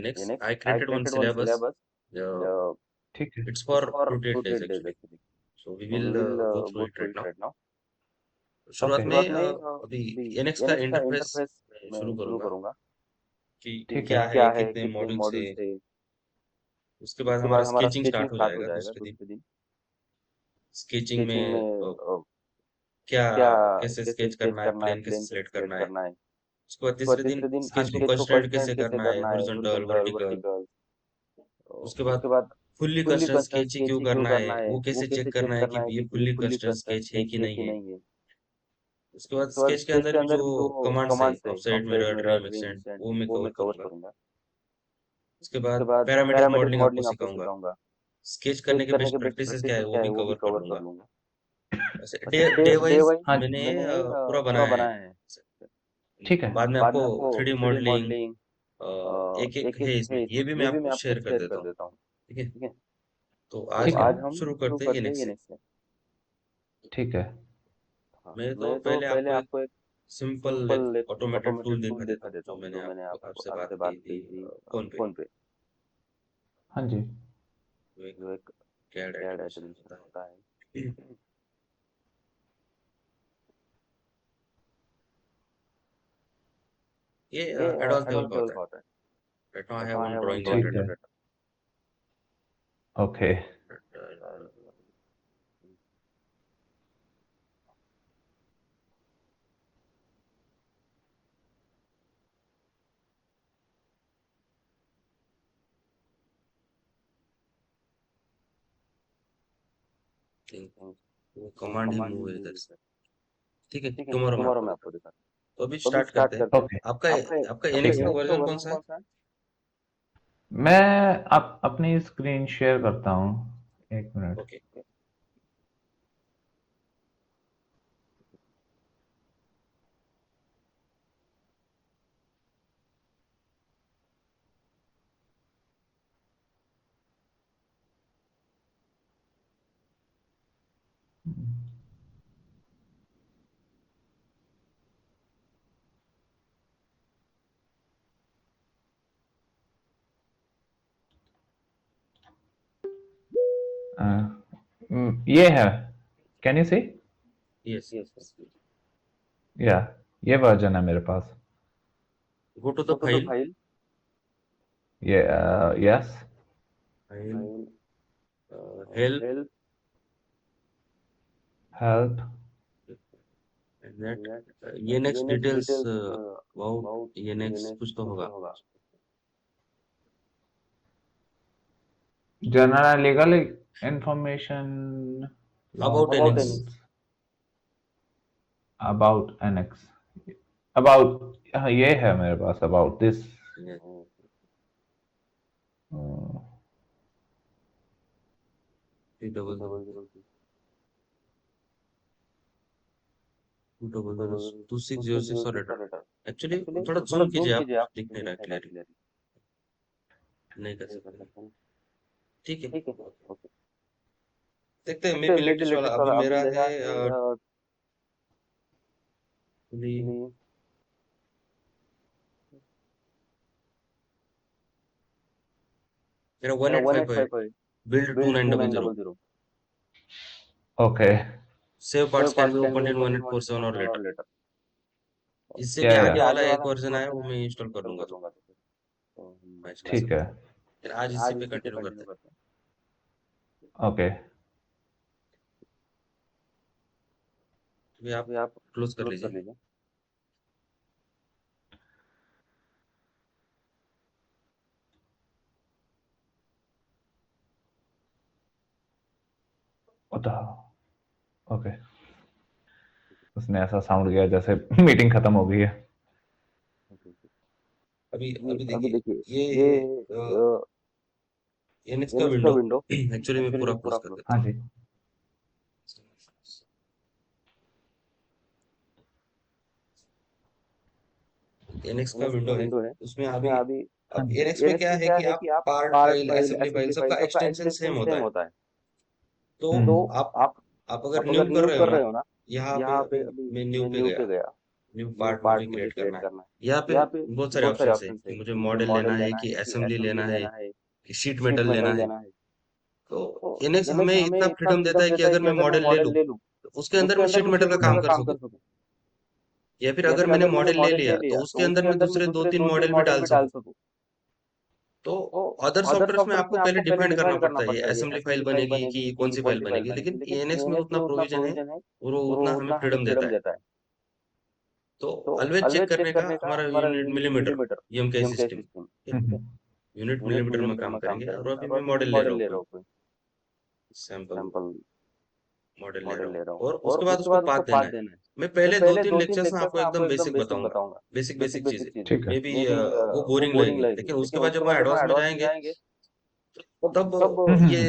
Next, I created one syllabus. Uh, ठीक है, it's for 2 to 8 days actually. So we will go through it right now. शुरुआत okay, में अभी NX का interface शुरू करूंगा कि ठीक क्या है, है, कितने मॉड्यूल्स है। उसके बाद हमारा स्केचिंग स्टार्ट हो जाएगा दूसरे दिन। स्केचिंग में क्या कैसे स्केच करना है, प्लेन कैसे सिलेक्ट करना है। उसके बाद तीसरे दिन हाँ स्केच को जी, कंस्ट्रेंट कैसे करना है, हॉरिजॉन्टल, वर्टिकल। उसके बाद फुल्ली कस्टम स्केच ही क्यों करना है, वो कैसे चेक करना है कि ये फुल्ली कस्टम स्केच है कि नहीं है। उसके बाद स्केच के अंदर भी जो कमांड्स है, ऑफसेट, मिरर, ट्रिम, एक्सटेंड, वो मैं कवर करूंगा। उसके बाद पैरामेट्रिक मॉडलिंग आपको सिखाऊंगा। स्केच करने के बेस्ट प्रैक्टिसेस क्या है वो भी कवर कर लूंगा। वैसे डे वाइज हाँ जी, मैंने पूरा बनाया है। ठीक है, बाद में आपको 3D मॉडलिंग एक एक है इसमें, ये भी मैं आपको शेयर कर देता हूँ। ठीक है, तो आज ठीक है, हम शुरू करते हैं NX से। ठीक है, मैं तो पहले आपको एक सिंपल एक ऑटोमेटेड टूल दिखा देता हूँ जो मैंने आपसे बात की थी फोन पे। हाँ जी, जो एक कैड एनिमेशन होता है। ये एडवांस लेवल का होता है। Right now I have one drawing ठीक है, जनरेटर। ओके, वो कमांड ही मूव है इधर से। ठीक है, टुमारो मैं आपको दिखाता हूँ। तो अभी स्टार्ट करते हैं। ओके, आपका आपका ठीक NX है। का वर्जन कौन सा है? मैं अपनी स्क्रीन शेयर करता हूँ, एक मिनट। ओके, ये है, कैन यू सी? यस। या ये वर्जन है मेरे पास। गो टू द फाइल, ये yes, file, help, help, and that NX details about NX कुछ तो होगा। General legal information about NX। About NX, about, हाँ ये है मेरे पास, अबाउट दिस। डबल 2606 और एडर। एक्चुअली थोड़ा जूम कीजिए, आप दिख नहीं रहा क्लियरली, नहीं कर सकते। ठीक है, देखते हैं। मे बी लेटेस्ट वाला अभी मेरा है मेरा 1855 build 2900। Okay, save parts can be open in 1847 और लेटर। इससे भी या आगे वाला एक वर्जन आया, वो मैं इंस्टॉल कर लूंगा तो मैच कर ठीक है, सकते हैं। फिर आज इसी पे कंटिन्यू करते हैं। ओके, अभी आप क्लोज कर लीजिए। ओके, उसने ऐसा साउंड किया जैसे मीटिंग खत्म हो गई है। अभी अभी देखिए, ये है NX का विंडो। एक्चुअली मैं पूरा क्लोज कर देता हाँ हूँ। जी, NX का विंडो है, उसमें अभी हाँ अब जी, NX में क्या है कि आप पार्ट फाइल, असेंबली फाइल, सबका एक्सटेंशन सेम होता है। तो हम्म, आप आप अगर न्यू कर रहे हो ना, यहाँ पे अभी मैं न्यू पे गया, न्यू पार्ट मुझे क्रिएट करना है। यहाँ पे बहुत सारे ऑप्शंस है कि मुझे मॉडल लेना है, कि असेंबली लेना है, कि शीट मेटल लेना है। तो एनएक्स हमें इतना फ्रीडम देता है कि अगर मैं मॉडल ले लूँ तो उसके अंदर मैं शीट मेटल का काम कर सकूँ, या फिर अगर मैंने मॉडल ले लिया तो उसके अंदर मैं दूसरे 2-3 मॉडल भी डाल सकूँ। तो अदर सॉफ्टवेयर में आपको पहले डिफाइन करना पड़ता है ये असेंबली फाइल बनेगी कि कौन सी फाइल बनेगी, लेकिन एएनएक्स में उतना प्रोविजन है और वो उतना हमें फ्रीडम देता है। तो ऑलवेज चेक करने का हमारा unit millimetre, UMK system, unit millimetre में काम करेंगे। और अभी मैं मॉडल ले रहा हूँ, कोई सैंपल मॉडल ले रहा हूँ, और उसके बाद उसको पाथ देना है। मैं पहले 2-3 लेक्चर्स में आपको एकदम बेसिक बताऊंगा, बेसिक बेसिक चीजें। ठीक है। मे बी वो बोरिंग लगेगी, लेकिन उसके बाद जब हम एडवांस में जाएंगे तब ये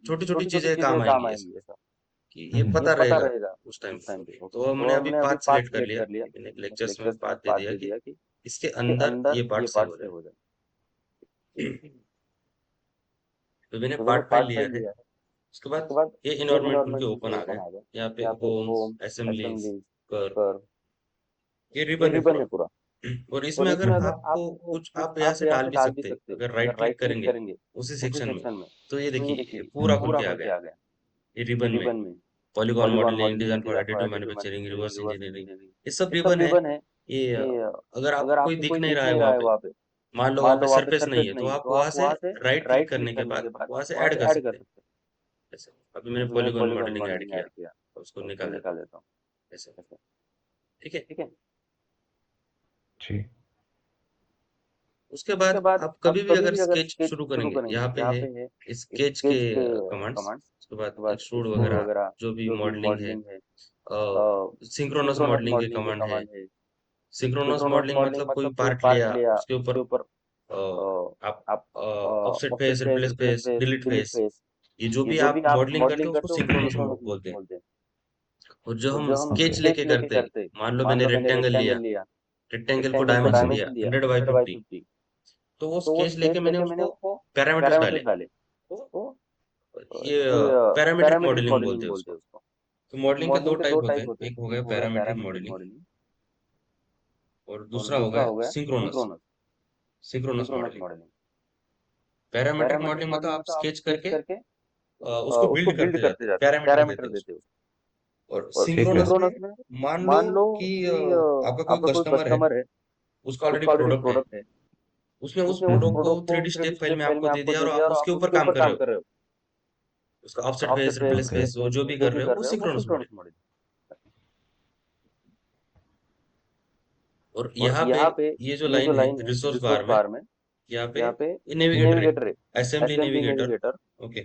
छोटी छोटी चीजें काम आएंगी, ऐसा कि ये पता रहेगा उस टाइम पे। तो हमने अभी पाथ सिलेक्ट कर लिया, मैंने एक लेक्चर्स में पाथ दे दिया कि इसके अंदर ये पार्ट सेव हो जाए। तो मैंने पार्ट फाइल लिया है। उसके बाद ये इन्वायरमेंट खुल के ओपन आ गया। यहाँ पे होम्स, असेंबलीज, कर, ये रिबन है पूरा। और इसमें अगर आपको कुछ, आप यहाँ से डाल भी सकते हैं। अगर राइट क्लिक करेंगे उसी सेक्शन में, तो ये देखिए ये पूरा खुल के आ गया। ये रिबन में polygon modelling, design for additive manufacturing, reverse engineering, ये सब रिबन है। ये अगर आपको कोई दिख नहीं रहा है वहां पे, मान लो वहां पे सरफेस नहीं है, तो आप वहां से राइट क्लिक करने के बाद वहां से ऐड कर सकते हैं। ऐसे अभी मैंने पॉलीगॉन मॉडलिंग ऐड किया, तो उसको निकाल देता हूँ ऐसे। ठीक है। जी। उसके बाद आप कभी भी अगर स्केच शुरू करेंगे, यहाँ पे है स्केच के कमांड्स। उसके बाद एक्सट्रूड वगैरह, जो भी मॉडलिंग है, सिंक्रोनस मॉडलिंग के कमांड है। सिंक्रोनस मॉडलिंग मतलब कोई पार्ट लिया, उसके ऊपर आप offset face, replace face, delete face, ये जो भी आप मॉडलिंग करते हैं उसको सिंक्रोनस बोलते हैं। और जो हम स्केच लेके करते हैं, मान लो मैंने रेक्टेंगल लिया, रेक्टेंगल को डायमेंशन दिया 100x50, तो वो स्केच लेके मैंने उसको पैरामीटर्स डाले, तो ये पैरामीट्रिक मॉडलिंग बोलते हैं उसको। तो मॉडलिंग के दो टाइप होते हैं, एक हो गया पैरामीट्रिक मॉडलिंग और दूसरा हो गया synchronous, synchronous modelling. Parametric modelling मतलब आप स्केच करके उसको बिल्ड करते जाते हैं, पैरामीटर देते हैं उसको। और ठीक है। सिंक्रोनस में मान लो कि आपका कोई कस्टमर है, उसका ऑलरेडी प्रोडक्ट है, उसने उस प्रोडक्ट को 3D स्टेप फाइल में आपको दे दिया और आप उसके ऊपर काम कर रहे हो। उसका offset face, replace okay. Face, वो जो भी कर रहे हो वो सिंक्रोनस मॉडलिंग। और यहाँ पे ये जो लाइन है रिसोर्स बार में, यहाँ पे ये नेविगेटर है, assembly navigator, okay,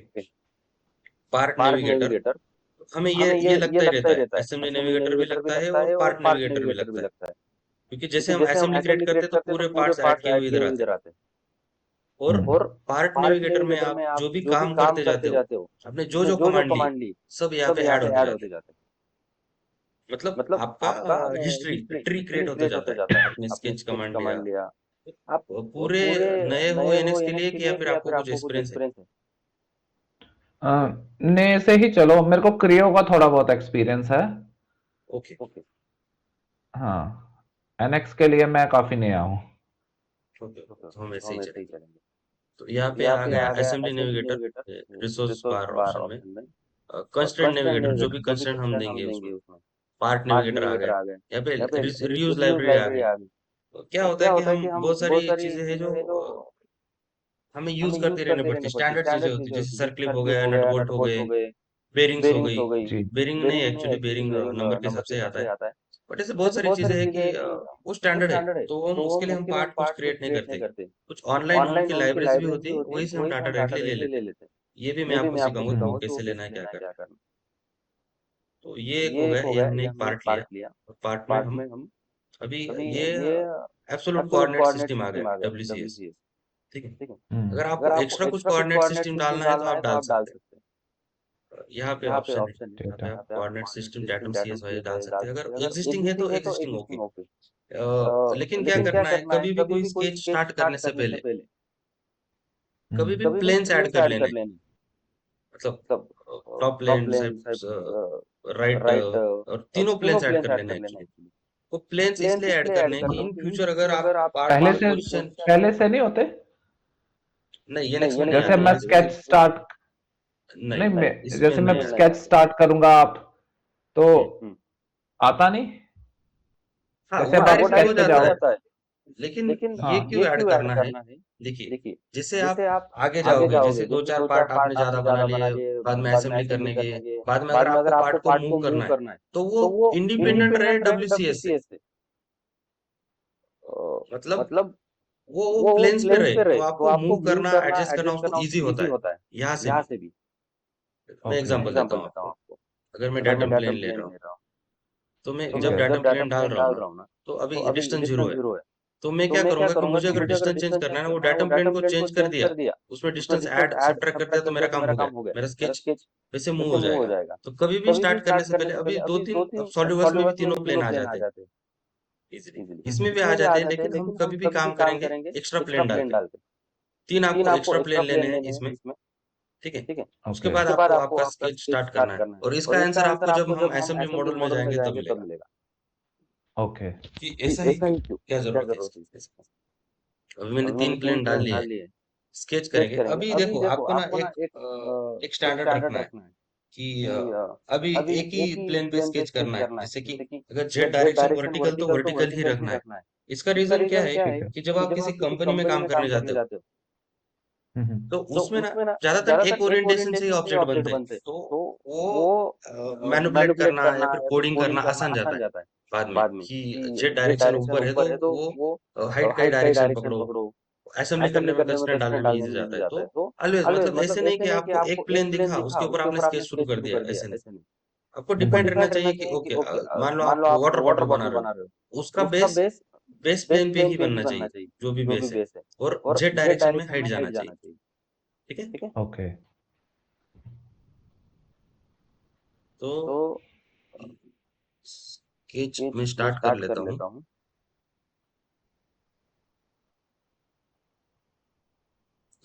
part navigator. हमें ये लगता ही रहता है, असेंबली नेविगेटर भी लगता है और पार्ट नेविगेटर भी लगता है, क्योंकि जैसे हम असेंबली क्रिएट करते हैं तो पूरे पार्ट्स ऐड किए हुए इधर आते हैं। और पार्ट नेविगेटर में आप जो भी काम करते जाते हो, आपने जो जो कमांड ली, सब यहाँ पे ऐड होते जाते हैं। मतलब आपका हिस्ट्री ट्री क्रिएट होता जाता है। आपने स्केच कमांड लिया, पूरे नए हो एनएक्स के लिए, कि या फिर आपको कुछ एक्सपीरियंस है? ने से ही चलो, मेरे को क्रियो का थोड़ा बहुत एक्सपीरियंस है। ओके, हाँ, एनएक्स के लिए मैं काफी नया हूँ। ओके, तो हम ऐसे ही चलेंगे। तो यहाँ पे आ गया असेंबली नेविगेटर, रिसोर्स बार ऑप्शन में कंस्ट्रेंट नेविगेटर, जो भी कंस्ट्रेंट हम देंगे उसमें, पार्ट नेविगेटर आ गया। यहाँ पे रीयूज लाइब्रेरी आ गई। तो क्या होता है कि हम बहुत सारी चीजें हैं जो हमें यूज करते रहने पड़ती है, स्टैंडर्ड चीजें होती है, जैसे सर्कलिप हो गया, नट बोल्ट हो गए, बेरिंग्स हो गई। जी। बेरिंग नहीं, एक्चुअली बेरिंग नंबर के हिसाब से आता है, बट ऐसे बहुत सारी चीजें हैं कि वो स्टैंडर्ड है, तो हम उसके लिए हम पार्ट कुछ क्रिएट नहीं करते। कुछ ऑनलाइन उनकी लाइब्रेरीज भी होती है, वही से हम डाटा डायरेक्टली ले लेते हैं। ये भी मैं आपको सिखाऊंगा कि वो कैसे लेना है, क्या करना है। तो ये एक हो गया, ये हमने एक पार्ट लिया। और पार्ट में हम अभी ये एब्सोल्यूट कोऑर्डिनेट सिस्टम आ गया, WCS। ठीक है। अगर आपको एक्स्ट्रा कुछ कोऑर्डिनेट सिस्टम डालना है तो आप डाल सकते हैं। यहाँ पे ऑप्शन है, यहाँ पे आप coordinate system datum CS wise डाल सकते हैं। अगर एग्जिस्टिंग है तो एग्जिस्टिंग ओके। लेकिन क्या ठीक। करना है, कभी भी कोई स्केच स्टार्ट करने से पहले कभी भी प्लेन्स ऐड कर लेने, मतलब टॉप प्लेन, राइट, और तीनों प्लेन्स ऐड कर लेना एक्चुअली। वो प्लेन्स इसलिए ऐड करने हैं कि इन फ्यूचर अगर आप पार्ट पहले की से पोजीशन, पहले से नहीं होते? नहीं एनएक्स में नहीं जैसे आते, मैं एनएक्स स्केच में स्टार्ट नहीं, नहीं मैं इसमें जैसे मैं नहीं आता। स्केच स्टार्ट करूंगा आप तो आता नहीं? हाँ जैसे वो अब आप डायरेक्टली हो स्केच पे जाता जाओ। है, लेकिन ये हाँ। क्यों ऐड करना है? देखिए, जैसे आप आगे जाओगे, जैसे दो चार पार्ट आपने ज्यादा बना लिए, बाद में असेंबली करने के बाद में अगर आपको पार्ट को मूव करना है, तो वो इंडिपेंडेंट रहे डब्ल्यूसीएस से, मतलब वो प्लेन्स पे रहे, तो आपको मूव करना एडजस्ट करना उसको इजी होता है यहाँ से भी। मैं ओके। एग्जांपल देता हूँ आपको। अगर मैं डाटम प्लेन ले रहा हूँ, तो मैं ठीक जब है। डाटम प्लेन डाल रहा हूँ ना, तो अभी डिस्टेंस 0 है, तो मैं क्या करूंगा कि मुझे अगर डिस्टेंस चेंज करना है ना, वो डाटम प्लेन को चेंज कर दिया, उसमें डिस्टेंस ऐड सब्ट्रैक्ट कर दिया, तो मेरा काम हो गया, मेरा स्केच वैसे मूव हो जाएगा। तो कभी भी स्टार्ट करने से पहले अभी दो तीन, अब सॉलिडवर्क्स में भी तीनों प्लेन आ जाते हैं इजीली, इसमें भी आ जाते हैं, लेकिन हम कभी भी काम करेंगे एक्स्ट्रा प्लेन डाल के। तीन आपको एक्स्ट्रा प्लेन लेने हैं इसमें, ठीक है। उसके ओके। बाद आपको आपका स्केच स्टार्ट करना है, और इसका आंसर आपको जब हम असेंबली मॉडल में जाएंगे तब मिलेगा ओके। कि ऐसा ही क्यों, क्या जरूरत है इसकी। अभी मैंने 3 प्लेन डाल लिए, स्केच करेंगे। अभी देखो आपको ना एक स्टैंडर्ड रखना है कि अभी एक ही प्लेन पे स्केच करना है, जैसे कि अगर जेड डायरेक्शन वर्टिकल तो वर्टिकल ही रखना है। इसका रीजन क्या है ठीक है। कि जब आप किसी कंपनी में काम करने जाते हो, हम्म। तो उसमें ना ज्यादातर एक ओरिएंटेशन से ही ऑब्जेक्ट बनते हैं, तो वो मैनिपुलेट करना या फिर कोडिंग करना आसान जाता है बाद में, कि जेड डायरेक्शन ऊपर है तो वो हाइट का ही डायरेक्शन पकड़ो, असेंबली करने में कंस्ट्रेंट डालने में इजी जाता है। तो ऑलवेज मतलब ऐसे नहीं कि आपको एक प्लेन दिखा उसके ऊपर आपने स्केच शुरू कर दिया, ऐसे नहीं। आपको डिपेंड रहना चाहिए कि ओके, मान लो आप वाटर बॉटल बना रहे हो, उसका बेस बेस प्लेन पे ही बनना चाहिए, जो भी बेस है, और जेड डायरेक्शन में हाइट जाना चाहिए, ठीक है। ओके। तो स्केच में स्टार्ट कर लेता हूँ।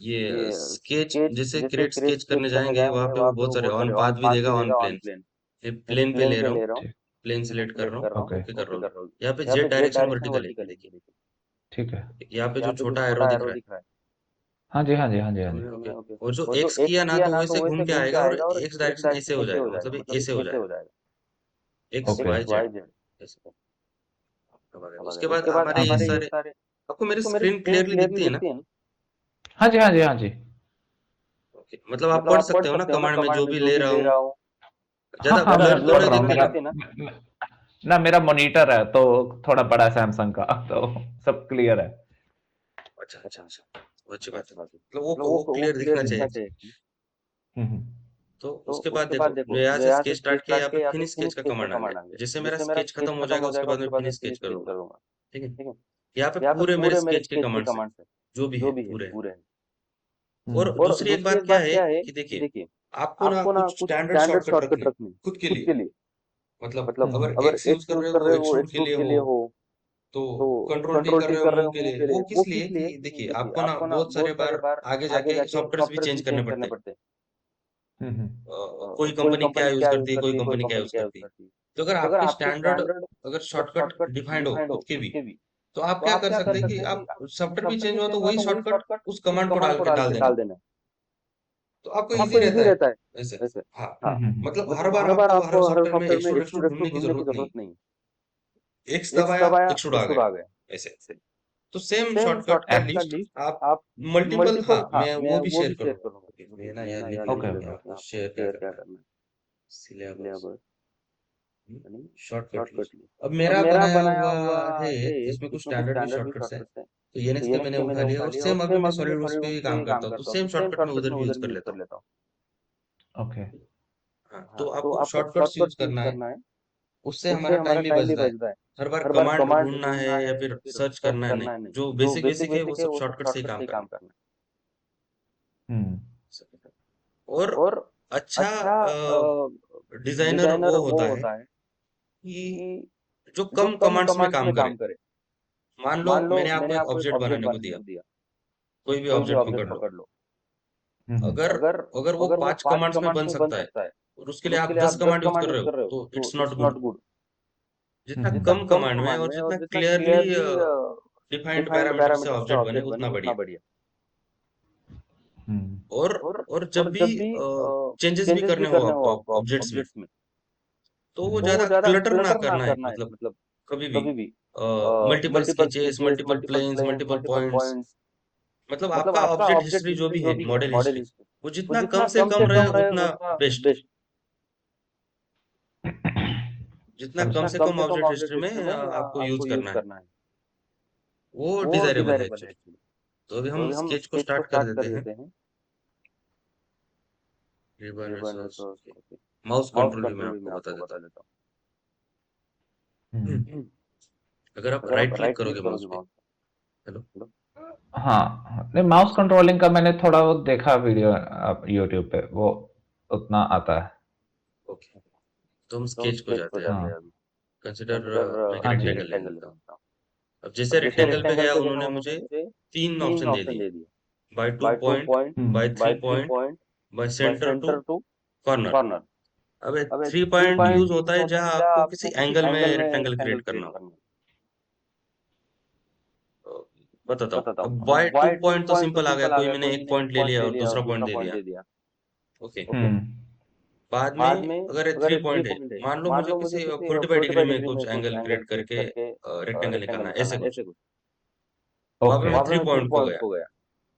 ये स्केच जैसे क्रिएट स्केच करने जाएंगे, वहां पे वो बहुत सारे ऑन पाथ भी देगा, ऑन प्लेन। ये प्लेन पे ले रहा हूँ, ठीक। प्लेन सिलेक्ट कर रहा हूँ, ओके। ओके कर रहा हूँ। यहाँ पे जेड डायरेक्शन वर्टिकल है, देखिए ठीक है। यहाँ पे जो छोटा एरो दिख रहा है, हाँ जी, हाँ जी, हाँ जी, हाँ जी। ओके, और जो एक्स किया ना, तो वैसे घूम के आएगा और एक्स डायरेक्शन ऐसे हो जाएगा, मतलब ये ऐसे हो जाएगा, एक्स ओके। वाई जेड ऐसे वगैरह। उसके बाद हमारे ये सारे, आपको मेरी स्क्रीन क्लियरली दिखती है ना? हाँ जी, हाँ जी, हाँ जी। ओके, मतलब आप पढ़ सकते हो ना कमांड में जो भी ले रहा हूँ, हाँ ज्यादा हाँ, मैं ब्लर तो पढ़ नहीं रहा हूँ। दिखती मेरा ना? ना मेरा मॉनिटर है तो थोड़ा बड़ा सैमसंग का, तो सब क्लियर है। अच्छा अच्छा अच्छा, वो अच्छी बात है, मतलब वो क्लियर दिखना चाहिए। हम्म। तो उसके बाद देखो, जो यहाँ से स्केच स्टार्ट किया, यहाँ पे फिनिश स्केच का कमांड आ गया, जैसे मेरा स्केच खत्म हो जाएगा उसके बाद मैं फिनिश स्केच करूंगा, ठीक है। यहाँ पे पूरे मेरे स्केच के कमांड्स है, जो भी है पूरे हैं। और दूसरी एक बात क्या है कि देखिए, आपको ना कुछ स्टैंडर्ड शॉर्टकट रखने हैं, खुद के लिए। मतलब अगर एक्स यूज कर रहे हो एक्सट्रूड के लिए हो, तो कंट्रोल टी कर रहे हो मूव के लिए, वो किस लिए कि देखिए आपको ना बहुत सारे बार आगे जाके सॉफ्टवेयर भी चेंज करने पड़ते हैं। हम्म। कोई कंपनी क्या यूज करती है, कोई कंपनी क्या यूज करती है। तो अगर आपके स्टैंडर्ड, अगर शॉर्टकट डिफाइंड हो खुद के भी, तो आप क्या कर सकते हैं कि आप सॉफ्टवेयर भी चेंज हुआ तो वही शॉर्टकट उस कमांड को डाल के डाल देना, तो आपको इजी रहता है ऐसे। हाँ, मतलब हर बार आपको हर सॉफ्टवेयर में एक्सट्रूड एक्सट्रूड ढूंढने की जरूरत नहीं, एक्स दबाया एक्सट्रूड आ गया ऐसे। तो सेम शॉर्टकट का लिस्ट आप मल्टीपल, हाँ मैं वो भी शेयर करूंगा। मैं ना यार लिख ओके। लेता हूँ आपको शेयर क्या करना है। सिलेबस, शॉर्टकट लिस्ट, अब मेरा बनाया हुआ है जिसमें कुछ स्टैंडर्ड भी शॉर्टकट्स है, तो एनएक्स पे मैंने उठा लिया, और सेम अभी मैं सॉलिडवर्क्स पे ही काम करता हूँ, तो सेम शॉर्टकट मैं उधर भी यूज कर लेता हूँ। ओके। हाँ, तो आपको शॉर्टकट्स यूज करना है, उससे हमारा टाइम भी बचता है। हर बार कमांड ढूंढना है या फिर सर्च करना है, नहीं, जो बेसिक बेसिक है वो सब शॉर्टकट से ही काम करना हम्म। है। और अच्छा डिजाइनर वो होता है कि जो कम कमांड्स में काम करे। मान लो मैंने आपको एक ऑब्जेक्ट बनाने को दिया, कोई भी ऑब्जेक्ट पकड़ लो, अगर अगर वो 5 कमांड्स में बन सकता है और उसके लिए आप 10 कमांड यूज कर रहे हो, तो इट्स नॉट गुड। जितना हम्म कम कमांड में और जितना क्लियरली डिफाइंड पैरामीटर से ऑब्जेक्ट बने उतना बढ़िया। हम्म और और जब भी चेंजेस भी करने हो आपको ऑब्जेक्ट्स में, तो वो हम्म ज्यादा क्लटर ना करना है, मतलब कभी भी multiple sketches, multiple planes, multiple points, मतलब आपका ऑब्जेक्ट हिस्ट्री जो भी है, मॉडल हिस्ट्री, वो जितना कम से कम रहे उतना बेस्ट। जितना कम समझा। से कम ऑब्जेक्ट हिस्ट्री में आपको यूज करना है, वो डिजायरेबल है एक्चुअली। तो अभी हम स्केच को स्टार्ट कर देते हैं। रिवर रिसोर्स, माउस कंट्रोल भी मैं आपको बता देता हूँ। हम्म अगर आप राइट क्लिक करोगे माउस पे, हेलो, हाँ, नहीं, माउस कंट्रोलिंग का मैंने थोड़ा बहुत देखा वीडियो यूट्यूब पे, वो उतना आता है। ओके, तो हम स्केच को जाते हैं अभी। हाँ कंसिडर मैं एक हाँ जी। रेक्टेंगल ले लेता हूँ। अब जैसे रेक्टेंगल पे गया, उन्होंने मुझे 3 ऑप्शन दे दिए, by 2 point, by 3 point, by centre to corner. अब 3 पॉइंट यूज होता है जहां आपको किसी एंगल में रेक्टेंगल क्रिएट करना हो। तो बताता हूँ, अब बाय 2 पॉइंट तो सिंपल आ गया, कोई मैंने एक पॉइंट ले लिया और दूसरा पॉइंट दे दिया। ओके, हम्म बाद में अगर ये 3 पॉइंट है, मान लो मुझे किसी 45 डिग्री में कुछ एंगल क्रिएट करके रेक्टेंगल निकालना है, ऐसे कुछ। वहां पे ओके मैं 3 पॉइंट को गया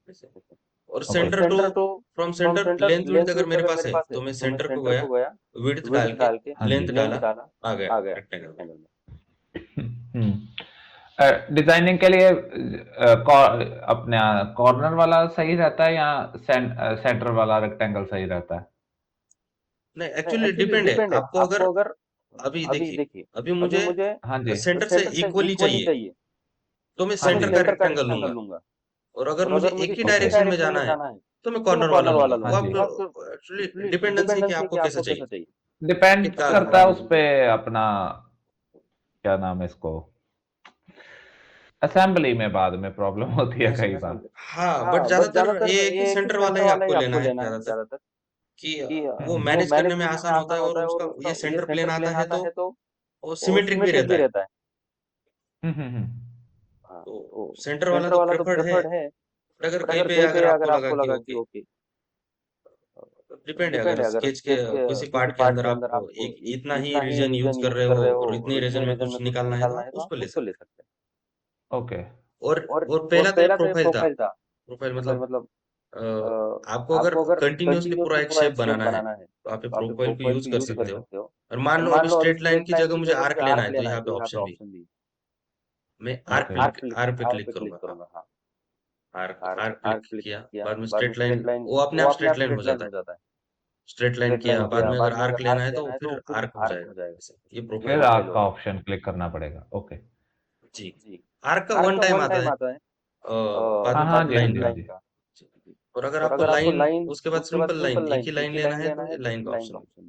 ऐसे। और okay centre to, from centre length width अगर मेरे पास है तो मैं सेंटर को गया, विड्थ डाल के हाँ जी। लेंथ डाला, आ गया रेक्टेंगल में। डिजाइनिंग के लिए अपने कॉर्नर वाला सही रहता है या सेंटर वाला रेक्टेंगल सही रहता है? नहीं, एक्चुअली डिपेंड है आपको। अगर अभी देखिए, अभी मुझे हाँ जी। सेंटर से इक्वली चाहिए तो मैं हाँ सेंटर जी। का रेक्टेंगल लूंगा। और अगर मुझे एक ही ओके। डायरेक्शन में जाना है तो मैं कॉर्नर वाला लूंगा। हाँ वो जी। आपको एक्चुअली डिपेंडेंस है कि आपको कैसा चाहिए, डिपेंड कितना। करता है उस पे अपना, क्या नाम है इसको, असेंबली में बाद में प्रॉब्लम होती है कई बार। हाँ, बट ज्यादातर ये है कि सेंटर वाला ही आपको लेना है ज्यादातर, कि वो हम्म मैनेज करने में आसान होता है, और उसका ये सेंटर प्लेन आता है तो वो सिमेट्रिक भी रहता है। हम्म। तो सेंटर वाला तो प्रेफर्ड है, बट अगर कहीं पे अगर आपको लगा कि ओके, डिपेंड है, अगर स्केच के किसी पार्ट के अंदर आप एक इतना ही रीजन यूज कर रहे हो और इतने रीजन में कुछ निकालना है, तो आप उसको ले सकते ओके। हो। और पहला तो ये प्रोफाइल था। प्रोफाइल मतलब अ, आपको अगर कंटिन्यूअसली पूरा एक शेप बनाना है तो आप ये प्रोफाइल को यूज कर सकते हो। और मान लो अभी स्ट्रेट लाइन की जगह मुझे आर्क लेना है, तो यहाँ पे ऑप्शन भी, मैं ओके। आर्क पे क्लिक करूंगा। हाँ, आर्क क्लिक किया, बाद में स्ट्रेट लाइन, वो अपने आप स्ट्रेट लाइन हो जाता है। स्ट्रेट लाइन किया, बाद में अगर आर्क लेना है तो फिर आर्क हो जाएगा ऐसे। ये फिर प्रोफाइल हो गया। आपका ऑप्शन क्लिक करना पड़ेगा। ओके। जी, आर्क का वन टाइम आता है, बाद हाँ में हाँ फिर जी, हाँ लाइन जी, का हाँ आता जी। है। और अगर आपको लाइन, उसके बाद सिंपल लाइन, एक ही लाइन लेना है तो ये लाइन का ऑप्शन है।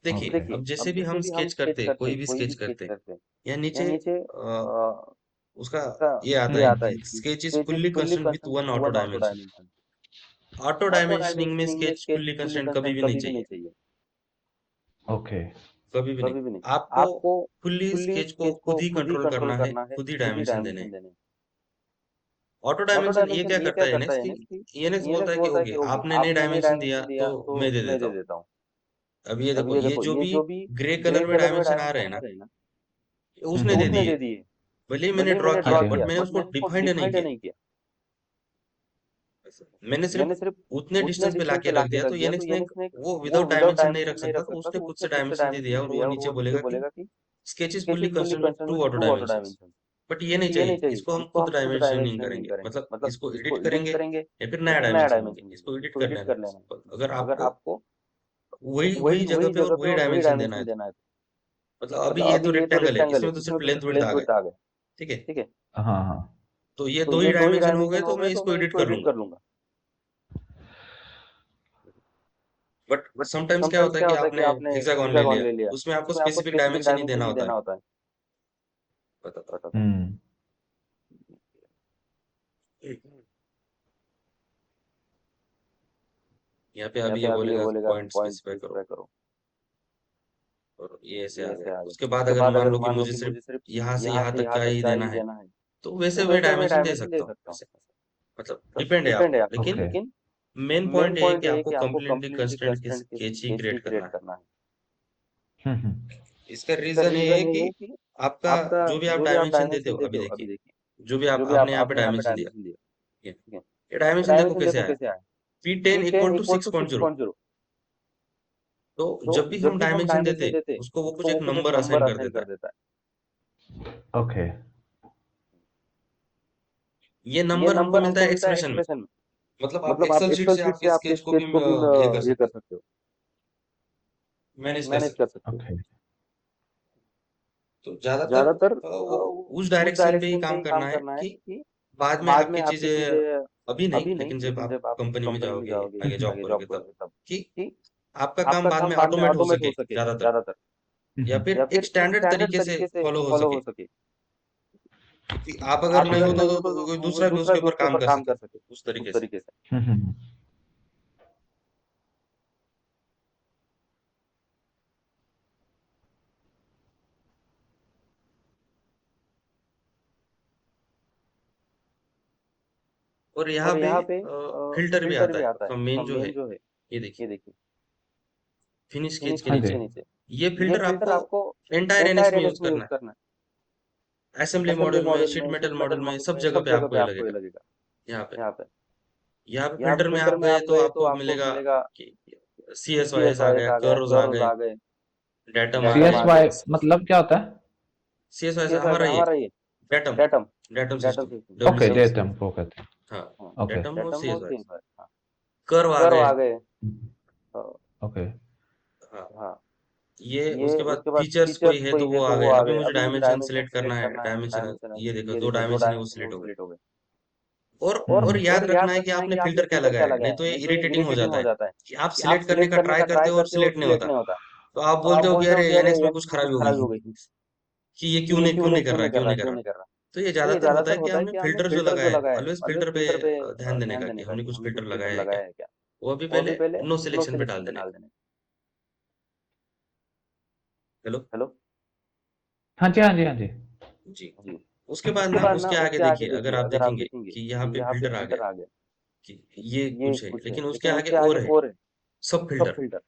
देखिए, ओके। अब जैसे भी हम स्केच करते हैं, कोई भी स्केच करते हैं, या नीचे उसका ये आता है कि sketch is fully constraint with one auto dimension. Auto dimensioning में स्केच फुल्ली कंस्ट्रेंट कभी भी नहीं चाहिए, ओके। कभी भी नहीं। आपको फुल्ली स्केच को खुद ही कंट्रोल करना है, खुद ही डायमेंशन देने हैं। ऑटो डायमेंशन ये क्या करता है एनएक्स, कि एनएक्स बोलता है कि ओके, आपने नए डायमेंशन दिया तो मैं दे देता हूँ। अब ये देखो, ये जो भी ग्रे कलर में डायमेंशन आ रहे हैं ना, ये उसने दे दिए। भले ही मैंने ड्रॉ हाँ किया, जी, बट हाँ मैंने जी। उसको डिफाइंड नहीं किया। मैंने सिर्फ उतने डिस्टेंस पे लाके रख दिया, तो एनएक्स ने वो विदाउट डायमेंशन नहीं रख सकता, तो उसने खुद से डायमेंशन दे दिया, और वो नीचे बोलेगा कि sketch is fully constraint with to auto dimensions. But ये नहीं चाहिए, इसको हम खुद डायमेंशनिंग करेंगे, मतलब इसको एडिट करेंगे या फिर नया डायमेंशन देंगे। इसको एडिट कर लेना है सिंपल। अगर आपको वही वही जगह पे और वही डायमेंशन देना है, तो मतलब अभी ये तो रेक्टेंगल है, इसमें तो सिर्फ लेंथ विड्थ आ गए, ठीक है। हाँ हाँ। तो ये दो ही डायमेंशन हो गए, तो मैं इसको एडिट कर लूंगा। बट समटाइम्स क्या होता है कि आपने हेक्सागोन ले लिया, उसमें आपको स्पेसिफिक डायमेंशन ही देना होता है। बताता हम्म हूँ। यहाँ पे अभी ये बोलेगा पॉइंट स्पेसिफाई करो। और ये ऐसे आ गया। आगे। उसके बाद अगर मान लो कि मुझे सिर्फ यहाँ से यहाँ तक का ही देना है, तो वैसे मैं डायमेंशन दे सकता हूँ ऐसे। मतलब डिपेंड है आपको, लेकिन ओके। मेन पॉइंट ये है कि आपको कंप्लीटली कंस्ट्रेंट स्केच ही क्रिएट करना है। इसका रीजन ये है कि आपका जो भी आप डायमेंशन देते हो, अभी देखिए, जो भी आप आपने यहाँ पे डायमेंशन दिया, ठीक है, ये डायमेंशन देखो कैसे आया, P10 इक्वल टू 6.0। तो जब भी हम डायमेंशन देते हैं, उसको वो कुछ एक नंबर असाइन कर देता है। ओके। ये नंबर हमको मिलता है एक्सप्रेशन में। मतलब आप एक्सेल शीट से आपके स्केच को भी ये कर सकते हो, मैनेज कर सकते हो। ओके। तो ज्यादातर उस डायरेक्शन पे ही काम करना है कि बाद में आपकी चीजें, अभी नहीं लेकिन जब आप कंपनी में जाओगे, आगे जॉब करोगे, तब कि आपका काम बाद में ऑटोमेट हो सके ज्यादातर, या फिर एक स्टैंडर्ड तरीके से फॉलो हो सके, कि आप अगर नहीं हो तो कोई दूसरा भी उसके ऊपर काम कर सके उस तरीके से। और यहाँ पे फिल्टर भी आता है। आपका मेन जो है, ये देखिए, फिनिश स्केच के हाँ नीचे जी। ये फिल्टर आपको एंटायर एनएक्स में यूज करना है। असेंबली मॉडल में, शीट मेटल मॉडल में, सब जगह पे आपको ये लगेगा। यहाँ पे फिल्टर में आप गए तो आपको मिलेगा कि CSYS आ गया, कर्व्स आ गए, डेटम आ गए। CSY मतलब क्या होता है? CSYS हमारा ये datum, datum system, okay, WCS। Datum को कहते हैं। हाँ, ओके। डेटम और CSYS। कर्व आ गए। ओके। हाँ, ये उसके बाद फीचर्स कोई है तो वो आ गए। अभी मुझे डायमेंशन सिलेक्ट करना है, डायमेंशन ये देखो 2 डायमेंशन है वो सिलेक्ट हो गए। और याद रखना है कि आपने फिल्टर क्या लगाया है, नहीं तो ये इरिटेटिंग हो जाता है कि आप सिलेक्ट करने का ट्राई करते हो और सिलेक्ट नहीं होता, तो आप बोलते हो कि अरे एनएक्स में कुछ खराबी हो गई है, कि ये क्यों नहीं कर रहा, क्यों नहीं कर रहा। तो ये ज्यादातर होता है कि हमने फिल्टर जो लगाया है, ऑलवेज फिल्टर पे ध्यान देने का कि हमने कुछ फिल्टर लगाया है क्या, वो अभी पहले नो सिलेक्शन पे डाल देने का। हेलो हाँ जी, हाँ जी, हाँ जी। जी। उसके बाद ना उसके आगे देखिए, अगर आप देखेंगे कि यहाँ पे फिल्टर आ गया, कि ये कुछ है, लेकिन उसके आगे और है सब फिल्टर।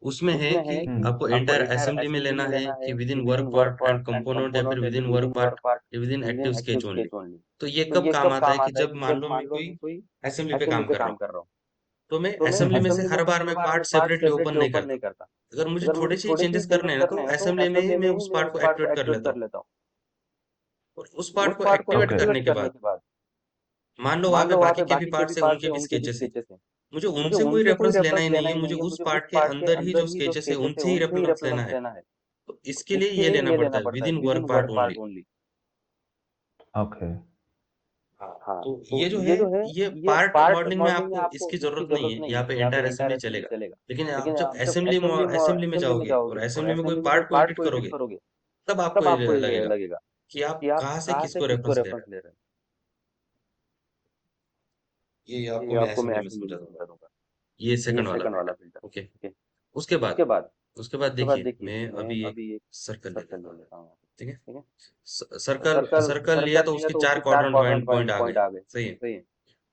उसमें है कि आपको एंटायर असेंबली में लेना है कि with in work part and component, या फिर विद इन वर्क पार्ट या with in active sketch only. तो ये कब काम आता है कि जब मान लो मैं कोई असेंबली पे काम कर रहा हूँ, तो मैं असेंबली में से हर बार में पार्ट सेपरेटली ओपन नहीं करता। अगर मुझे थोड़े से चेंजेस करने हैं ना, तो असेंबली में ही मैं उस पार्ट को एक्टिवेट कर लेता हूँ। और उस पार्ट को एक्टिवेट ओके। करने के बाद मान लो वहां पे बाकी के भी पार्ट्स है, उनके भी स्केचेस है, मुझे उनसे कोई रेफरेंस लेना ही नहीं है, मुझे उस पार्ट के अंदर ही जो स्केचेस है उनसे ही रेफरेंस लेना है। तो इसके लिए ये लेना पड़ता है with in work part only. Okay. तो ये जो है, ये पार्ट मॉडलिंग में आपको इसकी जरूरत नहीं है, यहाँ पे एंटायर असेंबली चलेगा। लेकिन आप जब असेंबली में जाओगे और असेंबली में कोई पार्ट को एडिट करोगे, तब आपको ये लगेगा कि आप कहाँ से किसको रेफरेंस ले रहे हैं। ये आपको मैं असेंबली में समझा दूंगा। ये सेकंड वाला फिल्टर, ओके। उसके बाद देखिए, मैं अभी एक सर्कल ले लेता हूँ, ठीक है। सर्कल लिया तो उसके 4 क्वाड्रेंट पॉइंट आ गए, सही है।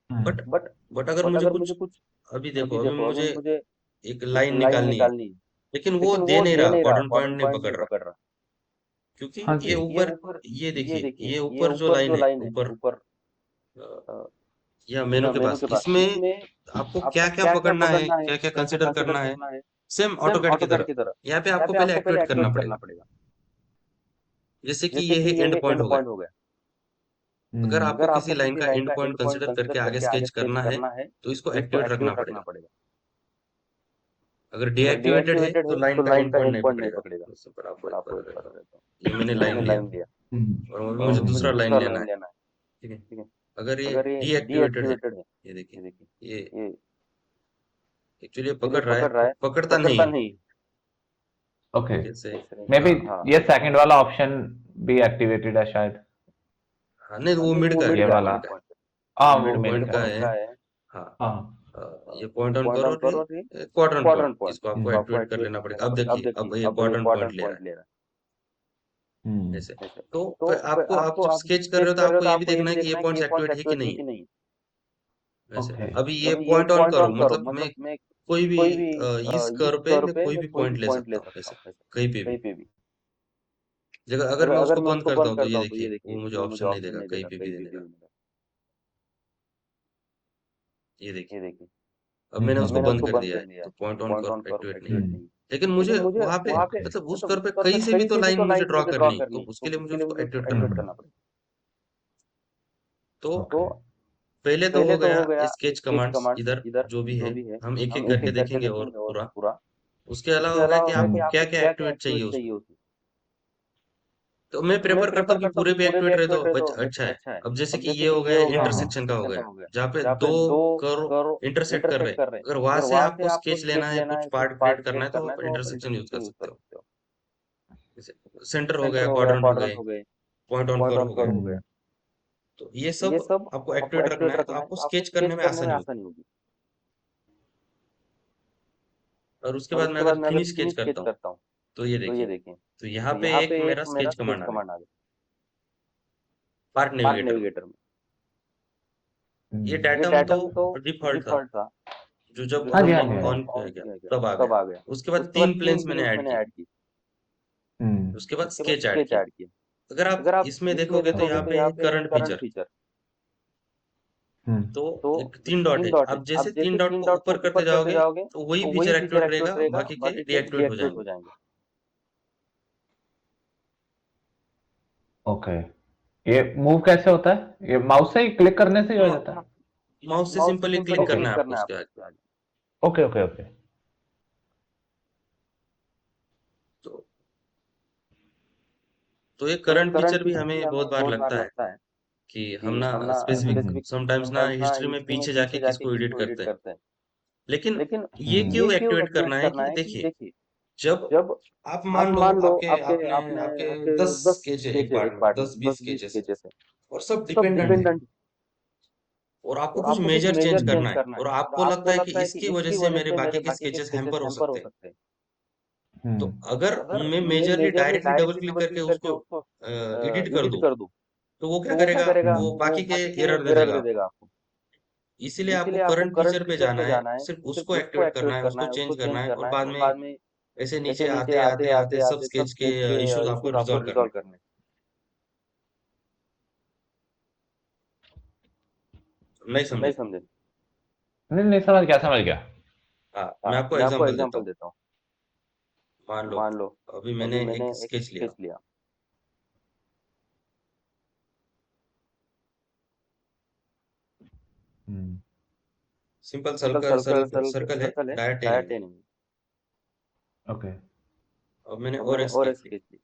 बट अगर मुझे कुछ, अभी देखो, अभी मुझे एक लाइन निकालनी है, लेकिन वो दे नहीं रहा, क्वाड्रेंट पॉइंट नहीं पकड़ रहा, क्योंकि हाँ ये जी। ऊपर, ये देखिए, ये ऊपर जो लाइन है, ऊपर या मेनू के पास, इसमें आपको क्या क्या पकड़ना है, क्या क्या कंसिडर करना है, सेम ऑटोकैड की तरह यहाँ पे आपको पहले एक्टिवेट करना पड़ेगा। जैसे कि ये है एंड पॉइंट हो गया। अगर आपको किसी लाइन का एंड पॉइंट कंसिडर करके आगे स्केच करना है, तो इसको एक्टिवेट रखना पड़ेगा। अगर डीएक्टिवेटेड है तो लाइन का एंड पॉइंट नहीं पकड़ेगा। उससे पर आपको एक बता देता हूँ, ये मैंने लाइन लिया और अभी मुझे दूसरा लाइन लेना है, ठीक है। अगर ये डीएक्टिवेटेड है, ये देखिए, ये एक्चुअली पकड़ रहा है पर पकड़ता नहीं है। ओके। जैसे मे बी ये सेकंड वाला ऑप्शन भी एक्टिवेटेड है शायद। हाँ, नहीं वो मिड का है, ये वाला। मिड का है, हाँ, वो मिड मिड पॉइंट का का है। है। हाँ, हाँ। ये पॉइंट ऑन करो और ये क्वाड्रेंट पॉइंट, इसको आपको एक्टिवेट कर लेना पड़ेगा। अब देखिए, अब ये क्वाड्रेंट पॉइंट ले रहा है हम्म। ऐसे। तो आपको, आप जब स्केच कर रहे हो तो आपको ये भी देखना है कि ये पॉइंट्स एक्टिवेट है कि नहीं है। वैसे ओके। अभी ये पॉइंट ऑन करो, मतलब मैं कोई भी इस कर्व पे मैं कोई भी पॉइंट ले सकता हूँ ऐसे, कहीं पे भी। जगह अगर मैं उसको बंद करता हूँ तो ये देखिए, वो मुझे ऑप्शन नहीं देगा कहीं पे भी देने का। ये देखिए, अब मैंने उसको बंद कर दिया है तो पॉइंट ऑन कर्व एक्टिवेट नहीं है। हम्म। लेकिन मुझे वहां पे, ओके। मतलब उस कर्व पे कहीं से भी तो लाइन मुझे ड्रॉ करनी, तो उसके लिए मुझे उसको एक्टिवेट करना हम्म। पड़ेगा। तो ओके। पहले तो हो गया स्केच कमांड्स, इधर जो भी है हम एक एक करके देखेंगे और पूरा। उसके अलावा हो गया कि आपको क्या क्या एक्टिवेट चाहिए उसमें। तो मैं प्रेफर करता हूँ कि पूरे पे एक्टिवेट रहे तो अच्छा है। अब जैसे कि ये हो गया, हाँ हाँ। इंटरसेक्शन का हो गया, जहाँ पे दो कर्व इंटरसेक्ट कर रहे हैं। अगर वहां से आपको स्केच लेना है, कुछ पार्ट क्रिएट करना है, तो आप इंटरसेक्शन यूज कर सकते हो। जैसे सेंटर हो गया, क्वाड्रेंट हो गए, पॉइंट ऑन कर्व हो गया। हम्म। तो ये सब आपको एक्टिवेट रखना है, तो आपको स्केच करने में आसानी होगी। और उसके बाद मैं अगर फिनिश स्केच करता हूँ तो ये देखिए, तो यहाँ पे एक मेरा स्केच कमांड आ गया, पार्ट नेविगेटर में। ये हम्म। डाटम तो डिफॉल्ट था, जो जब हाँ जी, हाँ हमने जी, हाँ ऑन जी। किया गया तब आ गया। उसके बाद 3 प्लेन्स मैंने ऐड किए। हम्म। उसके बाद स्केच ऐड किया। अगर आप इसमें देखोगे तो यहाँ पे करंट फीचर, हम्म। तो एक 3 डॉट है। आप जैसे 3 डॉट को ऊपर करते जाओगे तो वही फीचर एक्टिवेट रहेगा, बाकी के डीएक्टिवेट हो जाएंगे। ओके। ये मूव कैसे होता है? ये माउस से ही क्लिक करने से ही हो जाता है? माउस से सिंपली क्लिक ओके करना है आपको उसके आगे। Okay okay okay. तो ये करंट फीचर भी हमें बहुत बार लगता है कि हम ना स्पेसिफिक हम्म। समटाइम्स ना हिस्ट्री में पीछे जाके किसको एडिट करते हैं। लेकिन ये क्यों हम्म। एक्टिवेट करना है कि देखिए, जब आप मान लो आपके आपने आपके 10 स्केच है एक पार्ट में, 10-20 स्केचेस है और सब डिपेंडेंट है, और आपको कुछ मेजर चेंज करना है और आपको लगता है कि इसकी वजह से मेरे बाकी के स्केचेस हैम्पर हो सकते हैं। तो हम्म। अगर मैं मेजरली डायरेक्टली डबल क्लिक करके उसको एडिट कर दूं, तो वो क्या करेगा, वो बाकी के एरर दे देगा आपको। इसीलिए आपको करंट फीचर पे जाना है, सिर्फ उसको एक्टिवेट करना है, उसको चेंज करना है, और बाद में ऐसे नीचे आते आते आते सब स्केच के इश्यूज आपको रिजॉल्व करने हैं। नहीं समझे? नहीं नहीं, समझ गया समझ गया। हाँ, मैं आपको एग्जांपल देता हूँ। मान लो अभी मैंने एक स्केच लिया, हम्म। सिंपल सर्कल सर्कल सर्कल है, डायरेक्ट नहीं है। ओके। अब मैंने और एक स्केच लिया,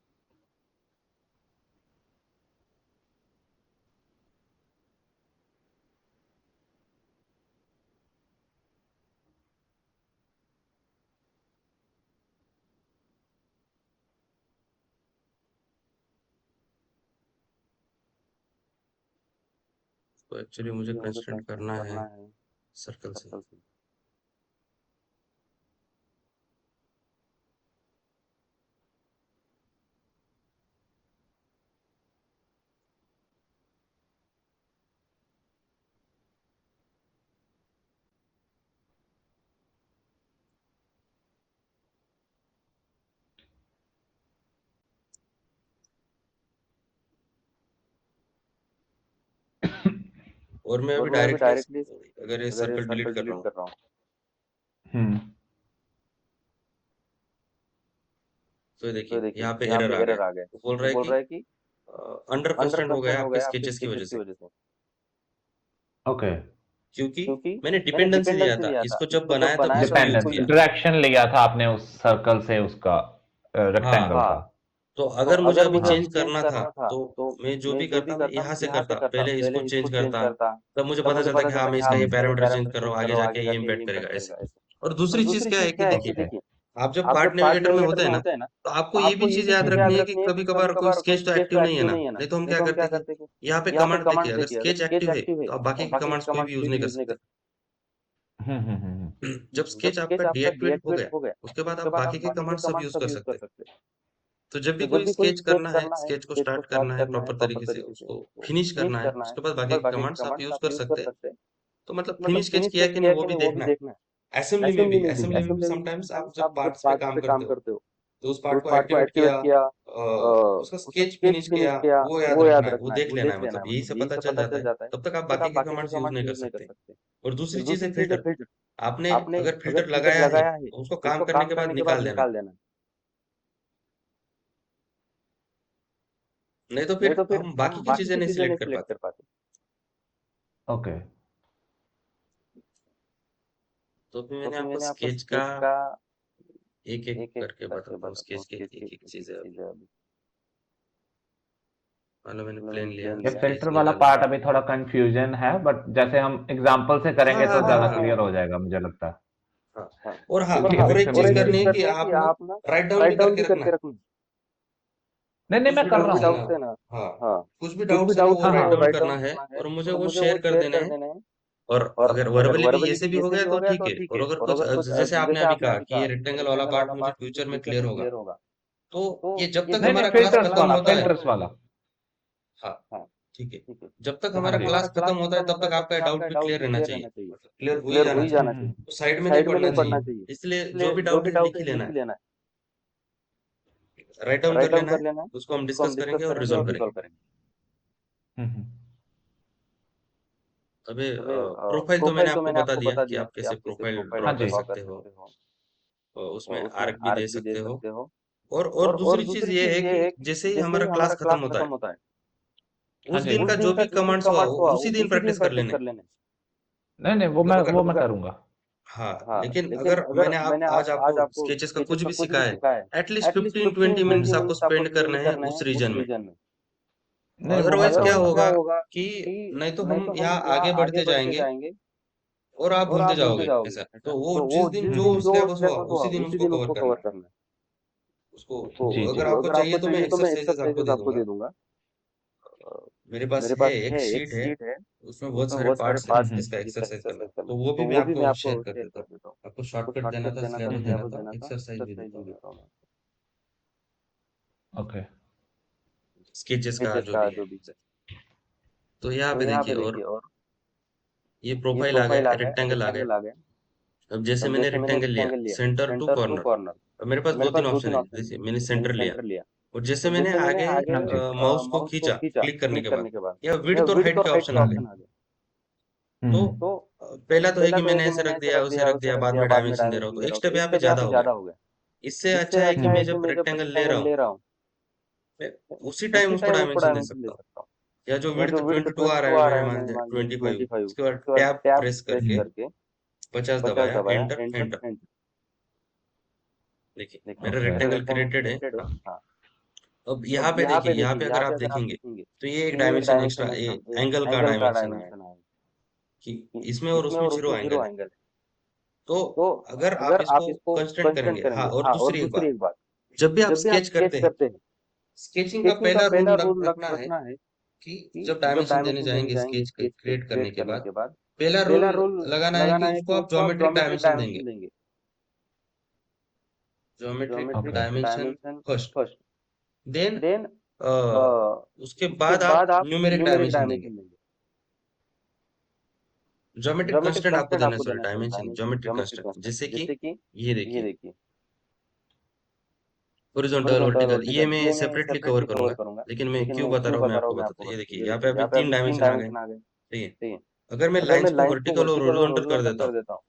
तो एक्चुअली मुझे कंस्ट्रक्ट करना है सर्कल से। और मैं अभी डायरेक्टली अगर ये सर्कल डिलीट कर रहा हूँ, हम्म। तो ये देखिए यहाँ पे एरर आ गया, वो बोल रहा है कि अंडर कंस्ट्रेंट हो गया आपके स्केचेस की वजह से। ओके। क्योंकि मैंने डिपेंडेंसी दिया था, इसको जब बनाया तब इसको यूज डिपेंडेंस किया। डायरेक्शन लिया था आपने उस सर्कल से, उसका हाँ, रेक्टेंगल का। तो अगर मुझे अभी चेंज करना था तो मैं जो भी करता, मैं यहाँ से करता, पहले इसको चेंज करता, तब मुझे पता चलता कि हाँ मैं इसका ये पैरामीटर चेंज कर रहा हूँ, आगे जाके ये इम्पैक्ट करेगा ऐसे। और दूसरी चीज क्या है कि देखिए, ओके। आप जब पार्ट नेविगेटर में होते हैं ना, तो आपको ये भी चीज याद रखनी है कि कभी कभार कोई स्केच तो एक्टिव नहीं है ना, नहीं तो हम क्या करते कि यहाँ पे कमांड देखिए, अगर स्केच एक्टिव है तो आप बाकी के कमांड्स कोई भी यूज नहीं कर सकते। जब स्केच आपका डीएक्टिवेट हो गया, उसके बाद आप बाकी के कमांड सब यूज कर सकते हैं। तो जब भी कोई स्केच करना है, स्केच को स्टार्ट करना है प्रॉपर तरीके से, उसको फिनिश करना है, उसके बाद बाकी के कमांड्स आप यूज कर सकते हैं। तो मतलब फिनिश स्केच किया है कि नहीं वो भी देखना है। असेंबली में भी समटाइम्स आप जब पार्ट्स पे काम करते हो, तो उस पार्ट को एक्टिवेट किया, उसका स्केच फिनिश किया, वो याद रखना है, वो देख लेना है, मतलब यही से पता चल जाता है। तब तक आप बाकी के कमांड्स यूज नहीं कर सकते। और दूसरी चीज है फिल्टर। आपने अगर फिल्टर लगाया है तो उसको काम करने के बाद निकाल देना है। नहीं तो फिर हम बाकी की चीजें नहीं सिलेक्ट कर पाते। ओके। तो फिर मैंने आपको स्केच का एक एक करके बताता हूँ, स्केच के एक एक चीजें अभी। मान लो मैंने प्लेन लिया, ये स्केच फिल्टर वाला निकाला। पार्ट अभी थोड़ा कंफ्यूजन है, बट जैसे हम एग्जांपल से हाँ करेंगे हाँ तो हाँ ज्यादा हाँ क्लियर हो जाएगा, मुझे लगता है। हाँ। और हाँ, क्योंकि और अभी एक चीज करनी है फेमिलियरिटी। कि आप ना राइट डाउन भी करके रखना है। नहीं नहीं, कुछ मैं भी कर रहा डाउट्स है हूँ। ना, हाँ, कुछ भी डाउट्स है ना वो हाँ राइट हाँ। डाउन करना है और मुझे वो शेयर कर देने हैं। और अगर वर्बली भी ऐसे भी हो गया तो ठीक है। और अगर कुछ जैसे आपने अभी कहा कि ये रेक्टेंगल वाला पार्ट मुझे फ्यूचर में क्लियर होगा, तो ये जब तक नहीं नहीं, हमारा क्लास फिल्टर्स खत्म वाला, होता है, फिल्टर्स वाला। हाँ, ठीक है, जब तक हाँ हमारा जी। क्लास खत्म होता है तब तक आपका डाउट भी क्लियर रहना चाहिए, क्लियर हो ही जाना चाहिए। हम्म। तो साइड में नहीं पढ़ना चाहिए। इसलिए जो भी डाउट है लिख ही लेना है, राइट डाउन कर लेना है, उसको हम डिस्कस करेंगे और रिजॉल्व करेंगे। हम्म। अबे प्रोफाइल तो मैंने आपको बता दिया कि आप कैसे प्रोफाइल ड्रॉ हाँ कर जी। सकते हो, और उसमें आर्क भी दे सकते हो। और दूसरी चीज ये है कि जैसे ही हमारा क्लास खत्म होता है, हाँ उस जी। दिन का जो भी कमांड्स हुआ वो उसी दिन प्रैक्टिस कर लेने। नहीं नहीं, वो मतलब मैं अगर, वो मैं करूंगा। हाँ, लेकिन अगर मैंने आप आज आपको स्केचेस का कुछ भी सिखाया है, एटलीस्ट 15-20 मिनट्स आपको स्पेंड करने हैं उस रीजन में। नहीं, वो मैं अदरवाइज क्या करूंगा। होगा कि नहीं तो हम यहाँ आगे बढ़ते जाएंगे और आप भूलते जाओगे ऐसा। तो वो जिस दिन जो सिलेबस हुआ उसी दिन उसको कवर करना है। उसको जी जी। अगर आपको चाहिए तो मैं एक्सरसाइजेस आपको दे दूंगा। मेरे पास है, एक शीट है, उसमें बहुत सारे पार्ट्स है जिसका एक्सरसाइज करना है। तो वो भी मैं आपको शेयर कर देता हूँ। आपको शॉर्टकट देना था, सिलेबस देना था, एक्सरसाइज भी देता हूँ मैं। ओके। स्केचेस का जो भी है। तो यहाँ पे देखिए, और ये प्रोफाइल आ गया, रेक्टेंगल आ गया। अब जैसे मैंने रेक्टेंगल लिया, सेंटर टू कॉर्नर। अब मेरे पास दो तीन ऑप्शन है, जैसे मैंने सेंटर लिया, और जैसे मैंने आगे हाँ जी। माउस को खींचा क्लिक करने के बाद, या विड्थ और हाइट के ऑप्शन आ गए। तो हम्म। पहला तो है कि मैंने ऐसे रख दिया, उसे रख दिया, बाद में डायमेंशन दे रहा हूँ, तो एक स्टेप यहाँ पे ज्यादा हो गया। इससे अच्छा है कि मैं जब रेक्टेंगल ले रहा हूँ, मैं उसी टाइम उसको डायमेंशन दे सकता हूँ। या जो विड्थ 22 आ रहा है, मैंने मान लिया 25, उसके बाद टैब प्रेस करके 50 दबाया, एंटर एंटर। देखिए मेरा ओके। रेक्टेंगल क्रिएटेड है। हाँ। अब यहाँ पे देखिए, यहाँ पे अगर आप देखेंगे तो ये एक डायमेंशन एक्स्ट्रा, ये एंगल का डायमेंशन आया कि इसमें और उसमें 0 एंगल है। तो अगर आप इसको कंस्ट्रेंट करेंगे, हाँ, और दूसरी एक बात, जब भी आप स्केच करते हैं, स्केचिंग का पहला रूल रखना है कि जब डायमेंशन देने जाएंगे स्केच क्रिएट करने के बाद, पहला रूल लगाना है कि उसको आप ज्योमेट्रिक डायमेंशन देंगे। Geometric okay. Dimension first, then उसके बाद आप न्यूमेरिक डायमेंशन देंगे। ज्योमेट्रिक कंस्ट्रेंट आपको देना है, सॉरी डायमेंशन, ज्योमेट्रिक कंस्ट्रेंट, जैसे कि ये देखिए, हॉरिजॉन्टल वर्टिकल, ये मैं सेपरेटली कवर करूंगा, लेकिन मैं क्यों बता रहा हूँ मैं आपको बताता हूँ। ये देखिए यहाँ पे अभी 3 डायमेंशन आ गए, ठीक है। अगर मैं लाइंस को वर्टिकल और हॉरिजॉन्टल कर देता हूँ,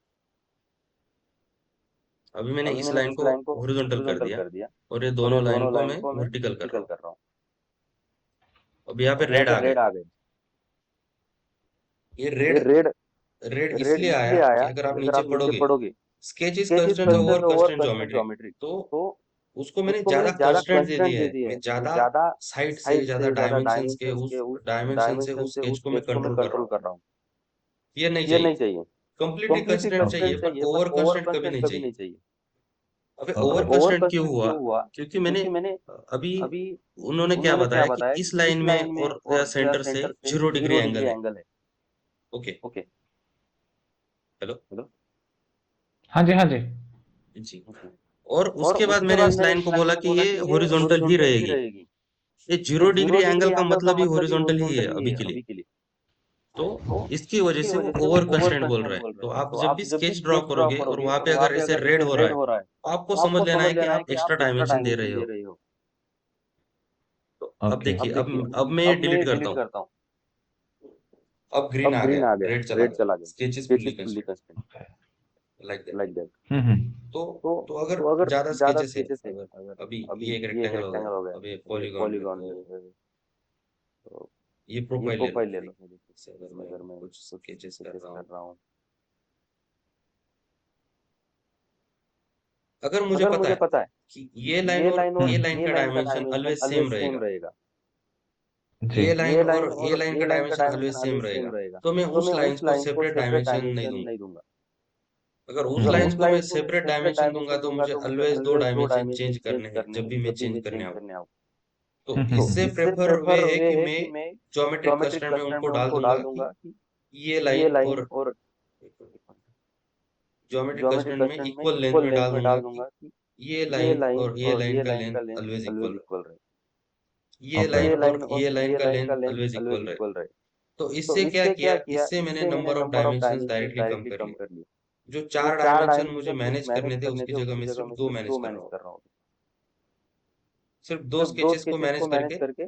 अभी मैंने इस लाइन को हॉरिजॉन्टल कर दिया और ये दोनों लाइन को मैं वर्टिकल कर रहा हूँ। अब यहाँ पे रेड आ गए। ये रेड रेड इसलिए आया कि अगर आप नीचे पढ़ोगे, sketch is constraint over constraint geometry, तो उसको मैंने ज्यादा कंस्ट्रेंट दे दिए है। मैं ज्यादा साइड से, ज्यादा डायमेंशंस के, उस डायमेंशन से उस स्केच को मैं कंट्रोल कर रहा हूँ। ये नहीं चाहिए, कंप्लीटली कंस्ट्रेंट ओके। चाहिए, पर ओवर कंस्ट्रेंट कभी नहीं चाहिए। अबे ओवर ओके। कंस्ट्रेंट क्यों हुआ? क्योंकि मैंने अभी उन्होंने क्या बताया कि इस लाइन में और सेंटर से 0 डिग्री एंगल है। ओके, हेलो, हाँ जी, हाँ जी। जी। और उसके बाद मैंने इस लाइन को बोला कि ये हॉरिजॉन्टल ही रहेगी। ये 0 डिग्री एंगल का मतलब ही हॉरिजॉन्टल ही है अभी के लिए। तो इसकी वजह से वो ओवर कंस्ट्रेंट बोल रहा है। तो आप जब भी स्केच ड्रॉ करोगे और वहां पे अगर ऐसे रेड हो रहा है, तो आपको समझ लेना है कि आप एक्स्ट्रा डायमेंशन दे रहे हो। तो अब ओके। देखिए, अब मैं ये डिलीट करता हूँ। अब ग्रीन आ गया, रेड चला गया, sketch is fully constraint, okay. Like that. हुँ, हुँ। तो तो अगर ज्यादा स्केचेस है, अगर अभी ये एक रेक्टेंगल हो गया, अब ये पॉलीगॉन है, तो ये प्रोफाइल ले लो मेरी। इससे अगर मैं कुछ स्केचेस कर रहा हूँ, अगर मुझे पता है कि ये लाइन और ये हुँ। लाइन का डायमेंशन ऑलवेज सेम रहेगा, जी। ये लाइन और ये लाइन का डायमेंशन ऑलवेज सेम रहेगा, तो मैं उस लाइंस को सेपरेट डायमेंशन नहीं दूंगा। अगर उस जी। लाइंस को मैं सेपरेट डायमेंशन दूंगा तो मुझे ऑलवेज दो डायमेंशन चेंज करने हैं जब भी मैं चेंज करने आऊँ। तो हुँ, हुँ, इससे हुँ। प्रेफर वे है कि मैं ज्योमेट्रिक कंस्ट्रेंट में उनको डाल दूंगा कि ये लाइन और ज्योमेट्रिक कंस्ट्रेंट में इक्वल लेंथ में डाल दूंगा कि ये लाइन और ये लाइन का लेंथ ऑलवेज इक्वल रहे, ये ओके। लाइन और ये लाइन का लेंथ ऑलवेज इक्वल रहे। तो इससे क्या किया, इससे मैंने number of dimensions directly come कर लिए। जो 4 डायमेंशन मुझे मैनेज करने थे उसकी जगह मैं सिर्फ 2 मैनेज कर रहा हूँ। सिर्फ 2 स्केचेस को मैनेज करके,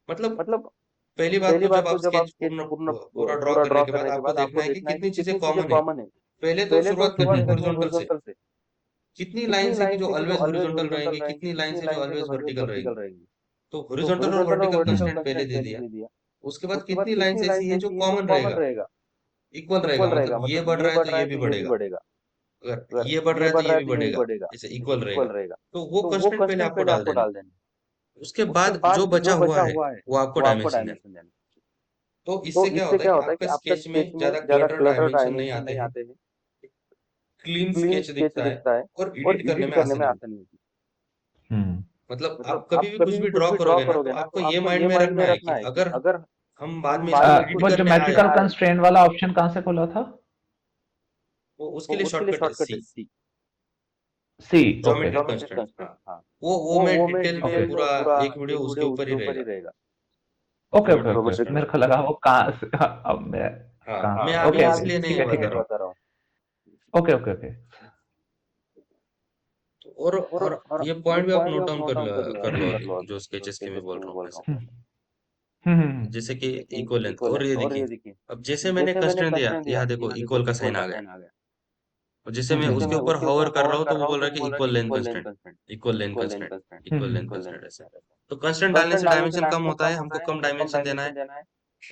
मतलब पहली बात तो जब आप स्केच पूरा ड्रॉ करने के बाद आपको देखना है कि कितनी चीजें कॉमन है। पहले तो शुरुआत हुँ, करनी है हुँ। हॉरिजॉन्टल से। कितनी लाइन्स है कि जो ऑलवेज हॉरिजॉन्टल रहेंगी, कितनी लाइन्स है जो ऑलवेज वर्टिकल रहेंगी। तो हॉरिजॉन्टल और वर्टिकल कंस्ट्रेंट पहले दे दिया। उसके बाद कितनी लाइन्स ऐसी है जो कॉमन रहेगा, इक्वल रहेगा, मतलब ये बढ़ रहा है तो ये भी बढ़ेगा, अगर ये बढ़ रहा है तो ये भी बढ़ेगा, ऐसे इक्वल रहेगा। तो वो कंस्ट्रेंट पहले आपको डाल देने। उसके बाद जो बचा हुआ है वो आपको डायमेंशन देना। तो इससे क्या होता है कि आपके स्केच में ज्यादा क्लटर डायमेंशन नहीं आते हैं, क्लीन स्केच दिखता है और एडिट करने में आसानी होती हुँ। है। मतलब आप कभी भी कुछ भी ड्रॉ करोगे ना, तो आपको ये माइंड में रखना है कि अगर हम बाद में इसको एडिट वो करने आए, ज्योमेट्रिकल कंस्ट्रेंट वाला ऑप्शन कहाँ से खोला था? वो उसके लिए शॉर्टकट है सी, सी, ओके। Geometric constraint. हाँ, वो मैं डिटेल में ओके। पूरा एक वीडियो उसके ऊपर ही रहेगा, okay, okay, geometric okay. Constraint मेरे वाला। को लगा वो कहाँ से अब मैं हाँ, कहाँ मैं से अभी ओके, ओके। इसलिए ठीक नहीं है, ठीक है। बता रहा हूँ। Okay, okay, okay. तो और ये पॉइंट भी आप नोट डाउन कर लो अभी, जो स्केचेस के मैं बोल रहा हूँ अपने से। हुँ। हुँ, हुँ, हुँ। जैसे कि इक्वल लेंथ, और ये देखिए, अब जैसे मैंने कंस्ट्रेंट दिया, यहाँ देखो इक्वल का साइन आ गया। और जैसे हुँ, मैं हुँ, उसके हुँ। ऊपर हॉवर कर रहा हूँ तो वो बोल रहा है कि equal length constraint, equal length constraint, हुँ, इक्वल लेंथ हुँ। कंस्ट्रेंट, ऐसे। तो कंस्ट्रेंट डालने से डायमेंशन कम होता है, हमको कम डायमेंशन देना है,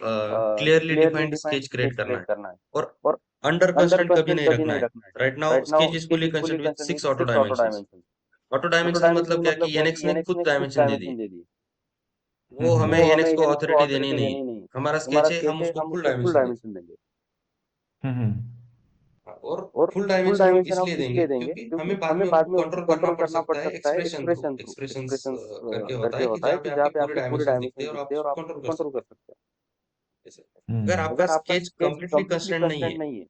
क्लियरली डिफाइंड स्केच क्रिएट करना है, और अंडर कंस्ट्रेंट कभी नहीं रखना है। Right now sketch is fully constraint with 6 auto dimensions. Auto dimensions मतलब क्या कि एनएक्स ने खुद डायमेंशन दे दिए, हुँ, वो हमें हुँ। एनएक्स को अथॉरिटी देनी नहीं है। हमारा स्केच है, हम उसको फुल डायमेंशन देंगे। हुँ, हुँ। हाँ, और फुल डायमेंशन हम इसलिए देंगे क्योंकि हमें बाद में उसको कंट्रोल करना पड़ सकता है एक्सप्रेशन थ्रू। एक्सप्रेशंस करके होता है कि जहाँ पे आपके पूरे डायमेंशंस दिखते हैं और आप उसको कंट्रोल कर सकते हैं, ऐसे। अगर हुँ। आपका स्केच कंप्लीटली कंस्ट्रेंट नहीं है,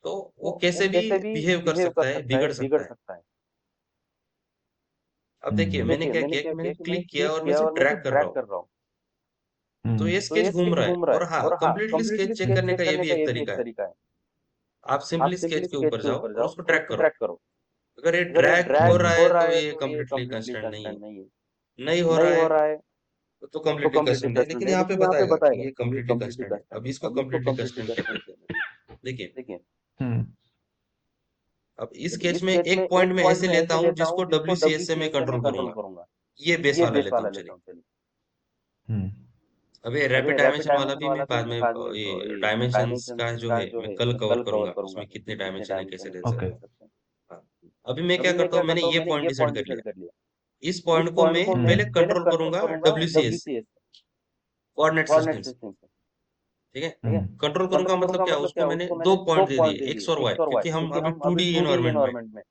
तो वो कैसे भी बिहेव कर सकता है, बिगड़ सकता है। अब देखिए हुँ। मैंने क्या किया कि मैंने क्लिक किया और मैं इसे ड्रैग कर रहा हूँ, तो ये हुँ। स्केच घूम रहा है। और हाँ, कंप्लीटली स्केच चेक करने का ये भी एक तरीका है। आप सिंपली स्केच के ऊपर जाओ और उसको ड्रैग करो। अगर ये ड्रैग हो रहा है तो ये कंप्लीटली कंस्ट्रेंट नहीं है, नहीं हो रहा है तो कंप्लीटली कंस्ट्रेंट है। लेकिन यहाँ पे बताएगा कि ये कंप्लीटली कंस्ट्रेंट है। अब इसको कंप्लीटली कंस्ट्रेंट कैसे करते हैं, देखिए। हुँ। अब इस स्केच में एक पॉइंट में ऐसे लेता हूँ जिसको WCS से मैं कंट्रोल करूंगा, ये बेस वाला लेता हूँ, चलिए। हुँ। अब ये रैपिड डायमेंशन वाला भी मैं बाद में ये डायमेंशंस का जो है मैं कल कवर करूंगा, उसमें कितने डायमेंशन है कैसे ले ओके। सकते हैं। हाँ, अभी मैं क्या करता हूँ, मैंने ये पॉइंट डिसाइड कर लिया। इस पॉइंट को मैं हुँ, पहले हुँ। कंट्रोल करूंगा WCS से, कोऑर्डिनेट सिस्टम से, ठीक है। हुँ। कंट्रोल करूंगा मतलब क्या, उसको मैंने दो पॉइंट दे दिए, एक्स और वाई, क्योंकि हम अभी 2D इन्वायरमेंट में,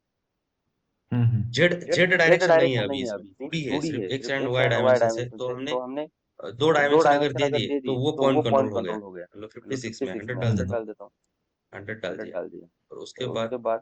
हुँ, हुँ। जेड जेड डायरेक्शन नहीं है अभी, इसमें 2D है, सिर्फ एक्स एंड वाई डायमेंशन है। तो हमने दो डायमेंशन अगर दे दिए तो वो पॉइंट कंट्रोल हो गया। मतलब 56 में 100 डाल देता हूँ, 100 डाल दिया। और उसके बाद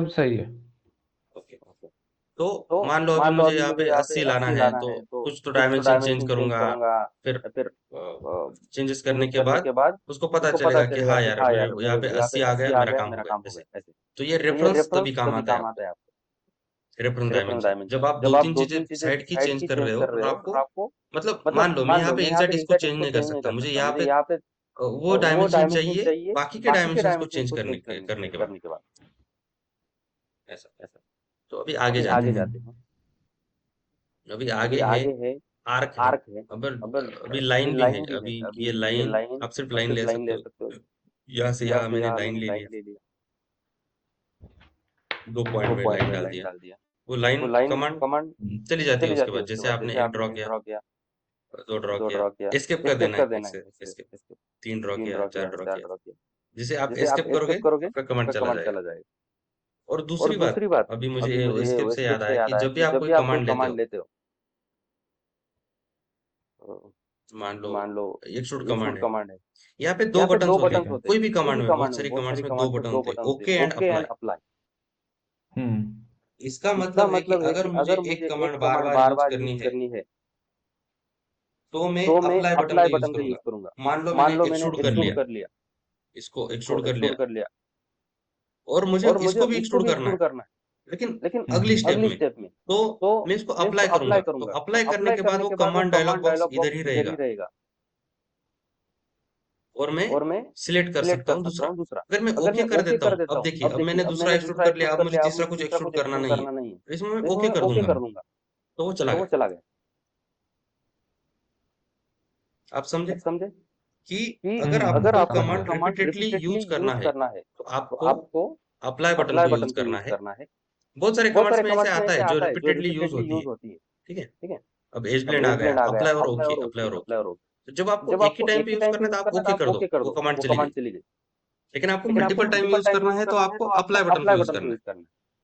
सब सही है। ओके। तो मान लो अभी मुझे यहाँ पे 80 लाना है, तो कुछ तो डायमेंशन चेंज करूंगा। फिर चेंजेस करने के बाद उसको पता चलेगा कि हाँ यार मेरे यहाँ पे 80 आ गया, मेरा काम हो गया ऐसे। तो ये रेफरेंस तभी काम आता है आपको, रेफरेंस डायमेंशन। जब आप दो तीन चीजें साइड की चेंज कर रहे हो और आपको, मतलब मान लो मैं यहाँ पे एग्जैक्ट इसको चेंज नहीं कर सकता, मुझे यहाँ पे वो डायमेंशन चाहिए बाकी के डायमेंशंस को चेंज करने के बाद, ऐसा। तो अभी आगे जाते हैं। अभी आगे है आर्क है। अब अभी लाइन भी है। अभी ये लाइन आप सिर्फ लाइन ले सकते हो, यहाँ से यहाँ मैंने लाइन ले लिया, 2 पॉइंट में लाइन डाल दिया। वो लाइन कमांड चली जाती है उसके बाद, जैसे आपने एक ड्रॉ किया, 2 ड्रॉ किया, एस्केप कर देना है, एक से एस्केप, 3 ड्रॉ किया, 4 ड्रॉ किया, जिसे आप जिसे आप एस्केप करोगे, एस्केप करोगे, आपका कमांड आपका चला कमांड जाएगा। चला जाएगा। और और दूसरी बात, दूसरी बात, अभी मुझे अभी मुझे एस्केप से एस्केप याद से आया याद कि आया जब भी कि आप जब कोई भी आप कोई कमांड लेते कमांड हो, लेते हो, अ, मान लो मान लो एक्सट्रूड कमांड एक्सक्यूट है, कमांड है, यहाँ पे दो यहाँ पे बटन्स दो होते बटन्स हैं, होते हैं, कोई भी कोई कमांड भी में, बहुत कमांड में, सारी बहुत कमांड्स सारी में दो कमांड्स में बटन दो होते हैं, बटन्स होते हैं, okay and okay and apply. Apply. Hmm. इसका इसका मतलब है कि मतलब है अगर कि मुझे अगर एक मुझे एक कमांड बार कमांड बार बार यूज बार यूज करनी है, करनी है, तो मैं तो मैं अप्लाई बटन का अप्लाई यूज बटन का यूज करूंगा। करूंगा। मान लो मान मैंने लो मैंने एक्सट्रूड कर एक्सट्रूड लिया, कर लिया, इसको इसको एक्सट्रूड कर लिया, एक्सट्रूड कर लिया, और मुझे और मुझे इसको भी इसको एक्सट्रूड भी करना है, एक्सट्रूड करना है, लेकिन हम्म। अगली स्टेप अगली में, स्टेप में, तो तो मैं इसको मैं इसको अप्लाई करूंगा। अप्लाई तो करूंगा। तो अप्लाई करने अप्लाई के बाद करने वो के बाद वो command dialog command box dialog इधर बॉक्स ही इधर ही रहेगा, रहेगा, और मैं और मैं सिलेक्ट कर सिलेक्ट सकता कर हूँ सकता दूसरा। हूँ दूसरा। अगर मैं अगर ओके मैं कर ओके देता कर हूँ, देता अब हूँ, देखिए, अब अब देखिए, मैंने अब दूसरा मैंने एक्सट्रूड दूसरा कर लिया, एक्सट्रूड अब कर मुझे लिया, अब तीसरा मुझे कुछ तीसरा एक्सट्रूड कुछ करना एक्सट्रूड नहीं है, करना नहीं है, तो इसमें मैं तो इसमें ओके मैं कर ओके दूंगा, कर दूंगा, तो वो चला तो वो गया। चला गया। आप समझे आप समझे कि कि अगर आपको अगर कोई आपको समझ कोई गया। Command command repeatedly repeatedly use करना यूज है, करना है, तो तो आपको आपको अप्लाई बटन अप्लाई को यूज बटन को करना यूज है। करना है। बहुत सारे बहुत कमांड्स सारे में ऐसे कमांड्स में आता ऐसे है जो आता है जो रिपीटेडली यूज रिपीटेडली होती यूज है, होती है, ठीक है। ठीक है। अब एज अब ब्लेंड आ एज गया, ब्लेंड आ गया, अप्लाई और अप्लाई ओके, और अप्लाई ओके, और ओके। अप्लाई और ओके। तो जब आपको जब एक ही आपको टाइम एक पे ही यूज टाइम पे करना है यूज तो आप करना है, तो ओके आप कर दो, ओके कर वो दो, कमांड वो चली कमांड गई। चली गई। लेकिन आपको लेकिन आपको multiple time multiple use time करना यूज है तो करना है, आपको तो आपको अप्लाई बटन को अप्लाई यूज बटन को करना है। यूज करना है।